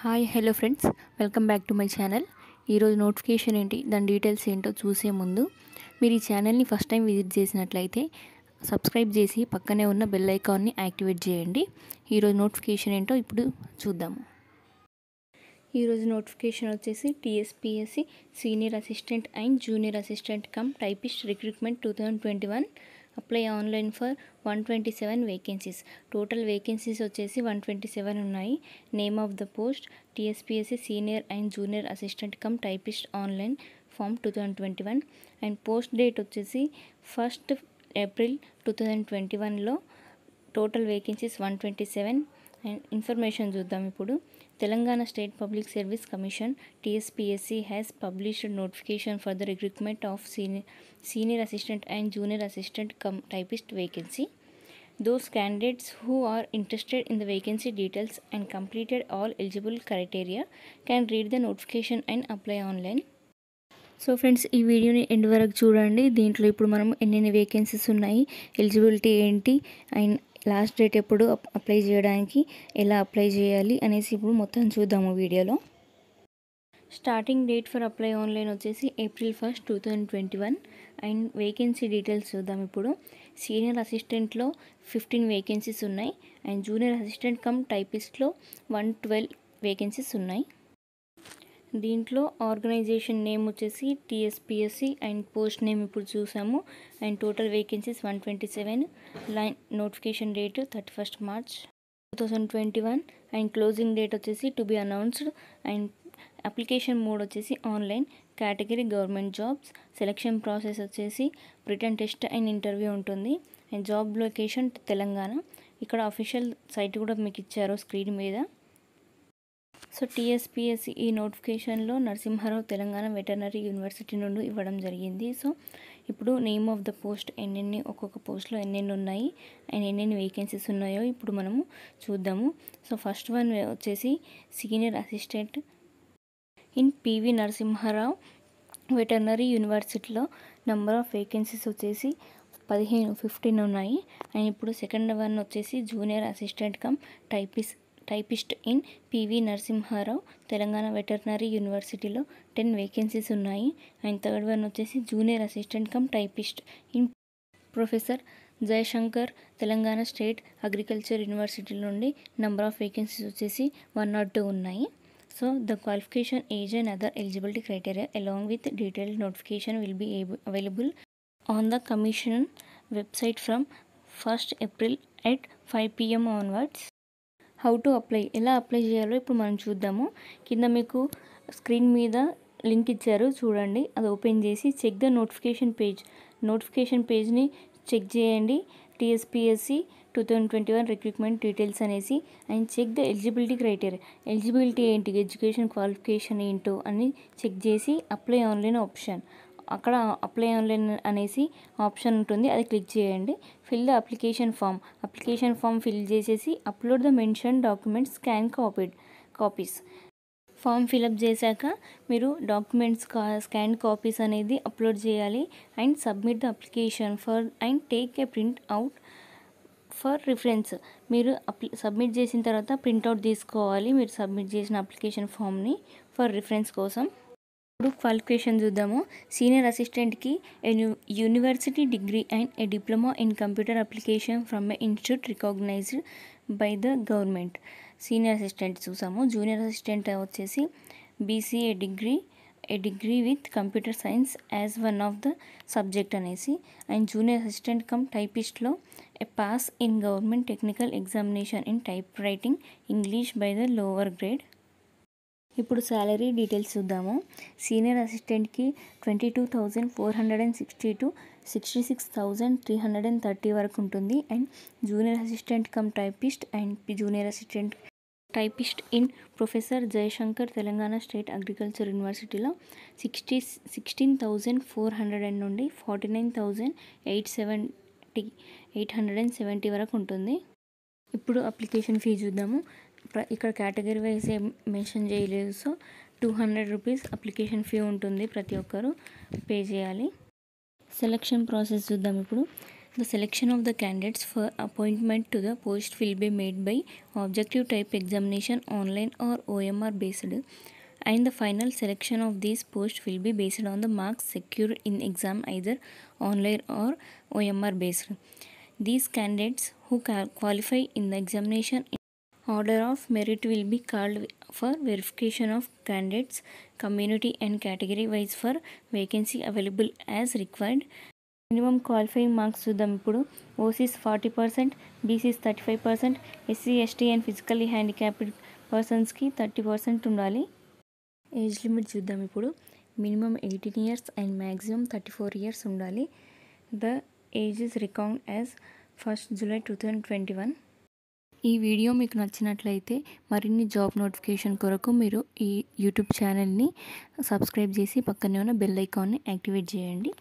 Hi hello friends, welcome back to my channel. ఈరోజు notification ఏంటి, దాని డీటెయిల్స్ ఏంటో చూసే ముందు మీరు ఈ ఛానల్ని ఫస్ట్ టైం విజిట్ చేసినట్లయితే సబ్స్క్రైబ్ చేసి పక్కనే ఉన్న బెల్ ఐకాన్ని యాక్టివేట్ చేయండి. ఈరోజు నోటిఫికేషన్ ఏంటో ఇప్పుడు చూద్దాము. ఈరోజు నోటిఫికేషన్ వచ్చేసి TSPSC senior assistant and junior assistant cum typist recruitment 2021 apply online for 127 vacancies. Total vacancies వచ్చేసి 127 ఉన్నాయి. Name of the post TSPSC senior and junior assistant cum typist online form 2021 and post date వచ్చేసి 1st April 2021లో total vacancies 127. And information చూద్దాం ఇప్పుడు. Telangana state public service commission TSPSC has published notification for the recruitment of senior assistant and junior assistant cum typist vacancy. Those candidates who are interested in the vacancy details and completed all eligible criteria can read the notification and apply online. So friends, ఈ వీడియోని end వరకు చూడండి. దీంట్లో ఇప్పుడు మనం ఎన్నెన్ని vacancies ఉన్నాయి, eligibility ఏంటి, అండ్ లాస్ట్ డేట్ ఎప్పుడు అప్లై చేయడానికి, ఎలా అప్లై చేయాలి అనేసి ఇప్పుడు మొత్తం చూద్దాము వీడియోలో. Starting date for apply online వచ్చేసి April 1st, 2021 and vacancy details చూద్దాం ఇప్పుడు. సీనియర్ అసిస్టెంట్లో 15 వేకెన్సీస్ ఉన్నాయి అండ్ జూనియర్ అసిస్టెంట్ కమ్ టైపిస్ట్లో 112 వేకెన్సీస్ ఉన్నాయి. దీంట్లో ఆర్గనైజేషన్ నేమ్ వచ్చేసి టీఎస్పీఎస్సీ అండ్ పోస్ట్ నేమ్ ఇప్పుడు చూసాము. And total vacancies 127. Notification date 31st March 2021 and closing date వచ్చేసి to be announced. And application mode వచ్చేసి online. Category government jobs. Selection process వచ్చేసి written test and interview ఉంటుంది. And job location Telangana. ఇక్కడ official site కూడా మీకు ఇచ్చారు screen మీద. So TSPSC ఈ నోటిఫికేషన్లో నరసింహారావు తెలంగాణ వెటర్నరీ యూనివర్సిటీ నుండి ఇవ్వడం జరిగింది. సో ఇప్పుడు నేమ్ ఆఫ్ ద పోస్ట్ ఒక్కొక్క పోస్ట్లో ఎన్నెన్ని ఉన్నాయి అండ్ ఎన్నెన్ని వేకెన్సీస్ ఉన్నాయో ఇప్పుడు మనము చూద్దాము. సో ఫస్ట్ వన్ వచ్చేసి senior assistant in PV Narasimha Rao veterinary యూనివర్సిటీలో నెంబర్ ఆఫ్ వేకెన్సీస్ వచ్చేసి 15 ఉన్నాయి. అండ్ ఇప్పుడు సెకండ్ వన్ వచ్చేసి junior assistant cum typist in PV Narasimha Rao Telangana veterinary యూనివర్సిటీలో 10 వేకెన్సీస్ ఉన్నాయి. అండ్ థర్డ్ వన్ వచ్చేసి junior assistant cum typist in professor Jayashankar Telangana state agriculture university నుండి number of vacancies వచ్చేసి 102 ఉన్నాయి. So the qualification, age and other eligibility criteria along with detailed notification will be available on the commission website from 1st April at 5 PM onwards. How to apply, ఎలా apply చేయాలో ఇప్పుడు మనం చూద్దాము. కింద మీకు screen మీద లింక్ ఇచ్చారు చూడండి, అది ఓపెన్ చేసి చెక్ ద నోటిఫికేషన్ పేజ్ని చెక్ చేయండి. టీఎస్పీఎస్సీ 2021 రిక్రూట్మెంట్ డీటెయిల్స్ అనేసి. And check the eligibility criteria, eligibility ఏంటి, ఎడ్యుకేషన్ క్వాలిఫికేషన్ ఏంటో అని చెక్ చేసి అప్లై ఆన్లైన్ ఆప్షన్, అక్కడ అప్లై ఆన్లైన్ అనేసి ఆప్షన్ ఉంటుంది, అది క్లిక్ చేయండి. Fill the application form fill చేసేసి upload the mention documents copies. Form fill up చేశాక మీరు డాక్యుమెంట్స్ స్కాన్ కాపీస్ అనేది అప్లోడ్ చేయాలి. And submit the application and take a print out for reference. మీరు సబ్మిట్ చేసిన తర్వాత ప్రింట్అవుట్ తీసుకోవాలి మీరు సబ్మిట్ చేసిన అప్లికేషన్ ఫామ్ని ఫర్ రిఫరెన్స్ కోసం. ఇప్పుడు క్వాలిఫికేషన్ చూద్దాము. సీనియర్ అసిస్టెంట్కి university degree and a diploma in computer application from a institute recognised by the government. Senior assistant చూసాము. జూనియర్ అసిస్టెంట్ వచ్చేసి BCA degree with computer science as one of the subject అనేసి. And junior assistant cum టైపిస్ట్లో a pass in government technical examination in type writing English by the lower grade. ఇప్పుడు salary details చూద్దాము. Senior అసిస్టెంట్కి 22,460 to 66,330 వరకు ఉంటుంది. And junior assistant cum typist and junior assistant typist in professor Jayashankar Telangana state agriculture యూనివర్సిటీలో 16,400 నుండి 49,870 వరకు ఉంటుంది. ఇప్పుడు అప్లికేషన్ ఫీ చూద్దాము. ఇక్కడ కేటగిరీ వైజ్ ఏం మెన్షన్ చేయలేదు. సో 200 రూపీస్ అప్లికేషన్ ఫీ ఉంటుంది, ప్రతి ఒక్కరు పే చేయాలి. సెలక్షన్ ప్రాసెస్ చూద్దాం ఇప్పుడు. The selection of the candidates for appointment to the post will be made by objective type examination online or OMR based, and the final selection of these posts will be based on the marks secured in exam either online or OMR based. These candidates who qualify in the examination order of merit will be called for verification of candidates community and category wise for vacancy available as required. Minimum qualifying marks చూద్దాం. ఇప్పుడు OCs 40%, BCs 35%, SC ST and physically handicapped పర్సన్స్కి 30% ఉండాలి. Age limit చూద్దాం. ఇప్పుడు minimum 18 years and maximum 34 years ఉండాలి. The age is recount as 1st July 2021. ఈ video మీకు నచ్చినట్లయితే మరిన్ని జాబ్ నోటిఫికేషన్ కొరకు మీరు ఈ యూట్యూబ్ ఛానల్ని సబ్స్క్రైబ్ చేసి పక్కనే ఉన్న బెల్ ఐకాన్ని యాక్టివేట్ చేయండి.